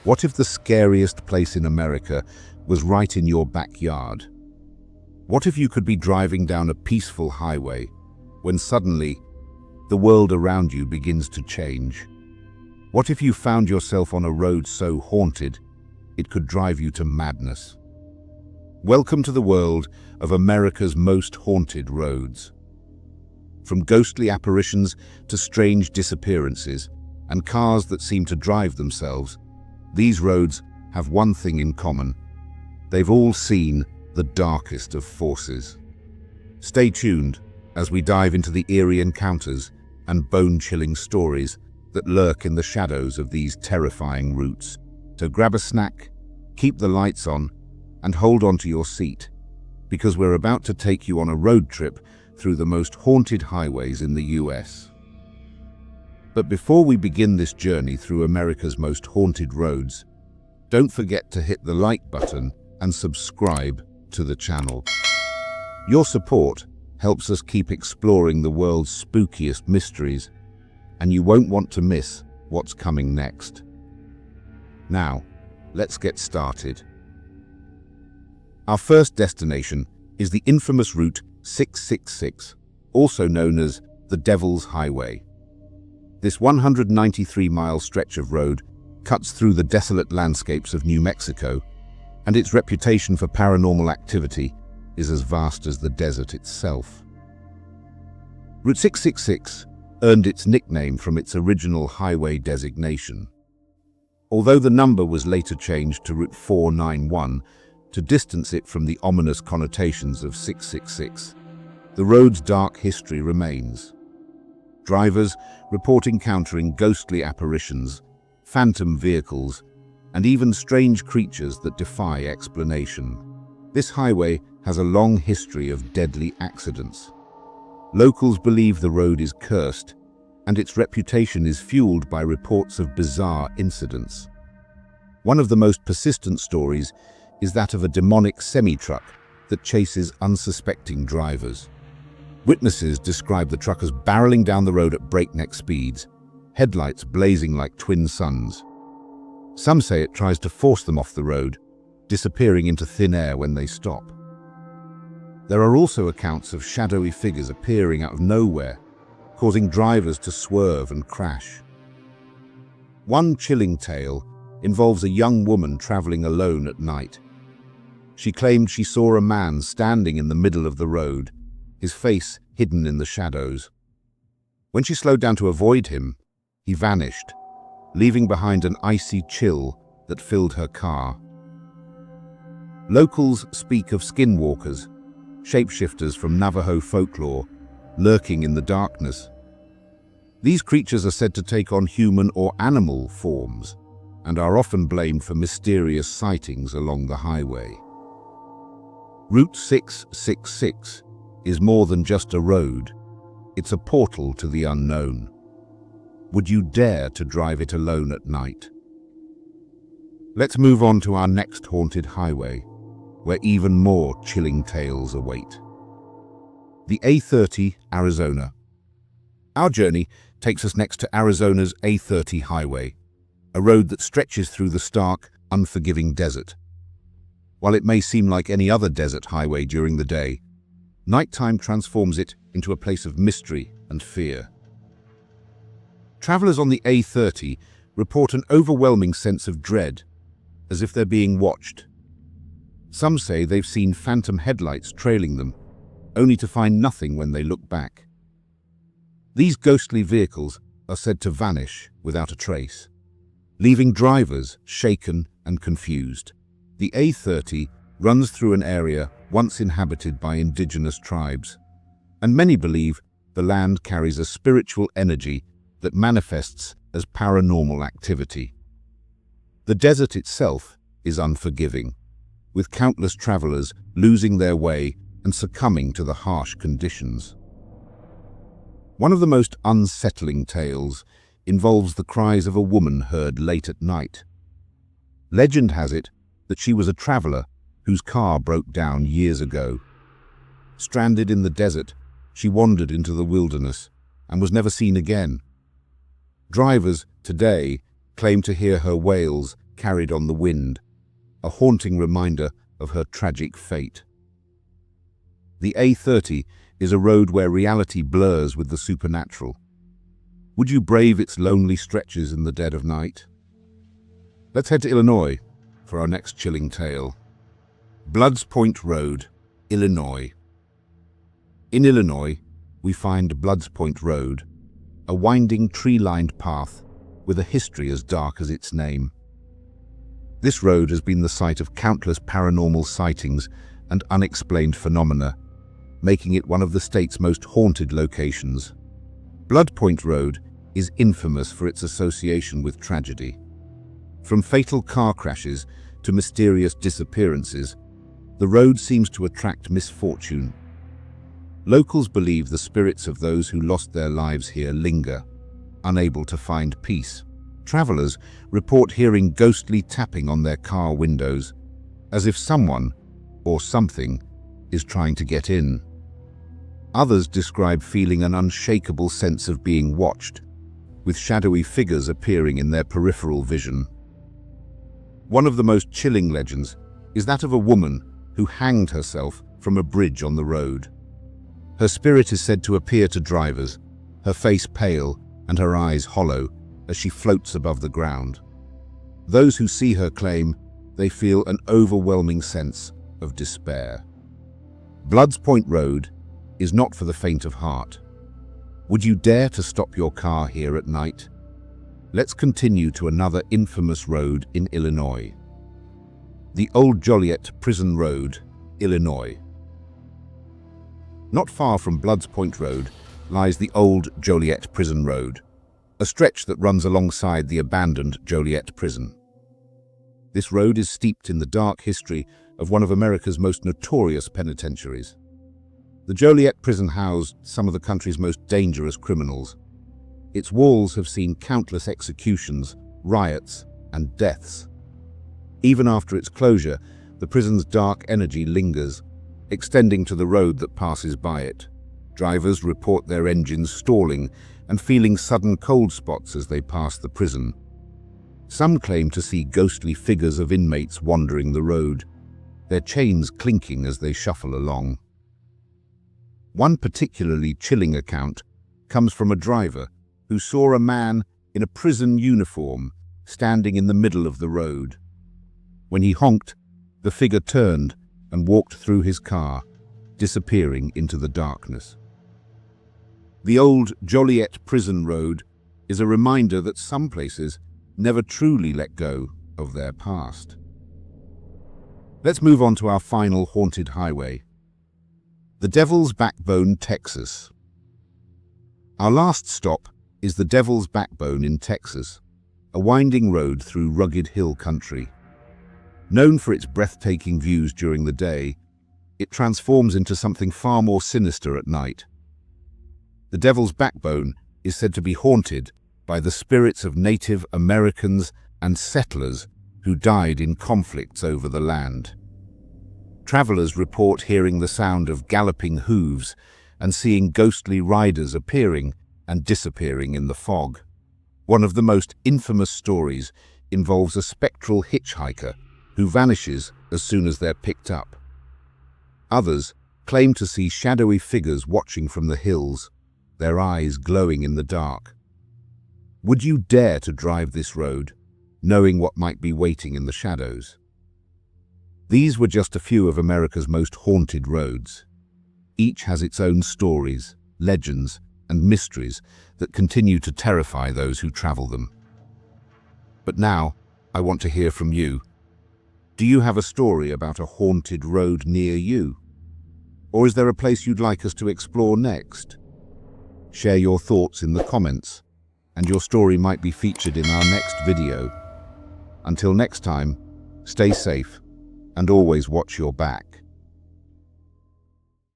What if the scariest place in America was right in your backyard? What if you could be driving down a peaceful highway when suddenly the world around you begins to change? What if you found yourself on a road so haunted it could drive you to madness? Welcome to the world of America's most haunted roads. From ghostly apparitions to strange disappearances and cars that seem to drive themselves, these roads have one thing in common. They've all seen the darkest of forces. Stay tuned as we dive into the eerie encounters and bone-chilling stories that lurk in the shadows of these terrifying routes. So grab a snack, keep the lights on, and hold on to your seat, because we're about to take you on a road trip through the most haunted highways in the US. But before we begin this journey through America's most haunted roads, don't forget to hit the like button and subscribe to the channel. Your support helps us keep exploring the world's spookiest mysteries, and you won't want to miss what's coming next. Now, let's get started. Our first destination is the infamous Route 666, also known as the Devil's Highway. This 193-mile stretch of road cuts through the desolate landscapes of New Mexico, and its reputation for paranormal activity is as vast as the desert itself. Route 666 earned its nickname from its original highway designation. Although the number was later changed to Route 491 to distance it from the ominous connotations of 666, the road's dark history remains. Drivers report encountering ghostly apparitions, phantom vehicles, and even strange creatures that defy explanation. This highway has a long history of deadly accidents. Locals believe the road is cursed, and its reputation is fueled by reports of bizarre incidents. One of the most persistent stories is that of a demonic semi-truck that chases unsuspecting drivers. Witnesses describe the truck as barreling down the road at breakneck speeds, headlights blazing like twin suns. Some say it tries to force them off the road, disappearing into thin air when they stop. There are also accounts of shadowy figures appearing out of nowhere, causing drivers to swerve and crash. One chilling tale involves a young woman traveling alone at night. She claimed she saw a man standing in the middle of the road, his face hidden in the shadows. When she slowed down to avoid him, he vanished, leaving behind an icy chill that filled her car. Locals speak of skinwalkers, shapeshifters from Navajo folklore, lurking in the darkness. These creatures are said to take on human or animal forms and are often blamed for mysterious sightings along the highway. Route 666 is more than just a road. It's a portal to the unknown. Would you dare to drive it alone at night? Let's move on to our next haunted highway, where even more chilling tales await. The A30, Arizona. Our journey takes us next to Arizona's A30 highway, a road that stretches through the stark, unforgiving desert. While it may seem like any other desert highway during the day, nighttime transforms it into a place of mystery and fear. Travelers on the A30 report an overwhelming sense of dread, as if they're being watched. Some say they've seen phantom headlights trailing them, only to find nothing when they look back. These ghostly vehicles are said to vanish without a trace, leaving drivers shaken and confused. The A30 runs through an area once inhabited by indigenous tribes, and many believe the land carries a spiritual energy that manifests as paranormal activity. The desert itself is unforgiving, with countless travelers losing their way and succumbing to the harsh conditions. One of the most unsettling tales involves the cries of a woman heard late at night. Legend has it that she was a traveler whose car broke down years ago. Stranded in the desert, she wandered into the wilderness and was never seen again. Drivers today claim to hear her wails carried on the wind, a haunting reminder of her tragic fate. The A30 is a road where reality blurs with the supernatural. Would you brave its lonely stretches in the dead of night? Let's head to Illinois for our next chilling tale. Bloods Point Road, Illinois. In Illinois, we find Bloods Point Road, a winding tree-lined path with a history as dark as its name. This road has been the site of countless paranormal sightings and unexplained phenomena, making it one of the state's most haunted locations. Blood Point Road is infamous for its association with tragedy. From fatal car crashes to mysterious disappearances, the road seems to attract misfortune. Locals believe the spirits of those who lost their lives here linger, unable to find peace. Travelers report hearing ghostly tapping on their car windows, as if someone or something is trying to get in. Others describe feeling an unshakable sense of being watched, with shadowy figures appearing in their peripheral vision. One of the most chilling legends is that of a woman who hanged herself from a bridge on the road. Her spirit is said to appear to drivers, her face pale and her eyes hollow as she floats above the ground. Those who see her claim they feel an overwhelming sense of despair. Bloods Point Road is not for the faint of heart. Would you dare to stop your car here at night? Let's continue to another infamous road in Illinois. The Old Joliet Prison Road, Illinois. Not far from Bloods Point Road lies the Old Joliet Prison Road, a stretch that runs alongside the abandoned Joliet Prison. This road is steeped in the dark history of one of America's most notorious penitentiaries. The Joliet Prison housed some of the country's most dangerous criminals. Its walls have seen countless executions, riots, and deaths. Even after its closure, the prison's dark energy lingers, extending to the road that passes by it. Drivers report their engines stalling and feeling sudden cold spots as they pass the prison. Some claim to see ghostly figures of inmates wandering the road, their chains clinking as they shuffle along. One particularly chilling account comes from a driver who saw a man in a prison uniform standing in the middle of the road. When he honked, the figure turned and walked through his car, disappearing into the darkness. The Old Joliet Prison Road is a reminder that some places never truly let go of their past. Let's move on to our final haunted highway, the Devil's Backbone, Texas. Our last stop is the Devil's Backbone in Texas, a winding road through rugged hill country. Known for its breathtaking views during the day, it transforms into something far more sinister at night. The Devil's Backbone is said to be haunted by the spirits of Native Americans and settlers who died in conflicts over the land. Travelers report hearing the sound of galloping hooves and seeing ghostly riders appearing and disappearing in the fog. One of the most infamous stories involves a spectral hitchhiker who vanishes as soon as they're picked up. Others claim to see shadowy figures watching from the hills, their eyes glowing in the dark. Would you dare to drive this road, knowing what might be waiting in the shadows? These were just a few of America's most haunted roads. Each has its own stories, legends, and mysteries that continue to terrify those who travel them. But now, I want to hear from you. Do you have a story about a haunted road near you? Or is there a place you'd like us to explore next? Share your thoughts in the comments, and your story might be featured in our next video. Until next time, stay safe and always watch your back.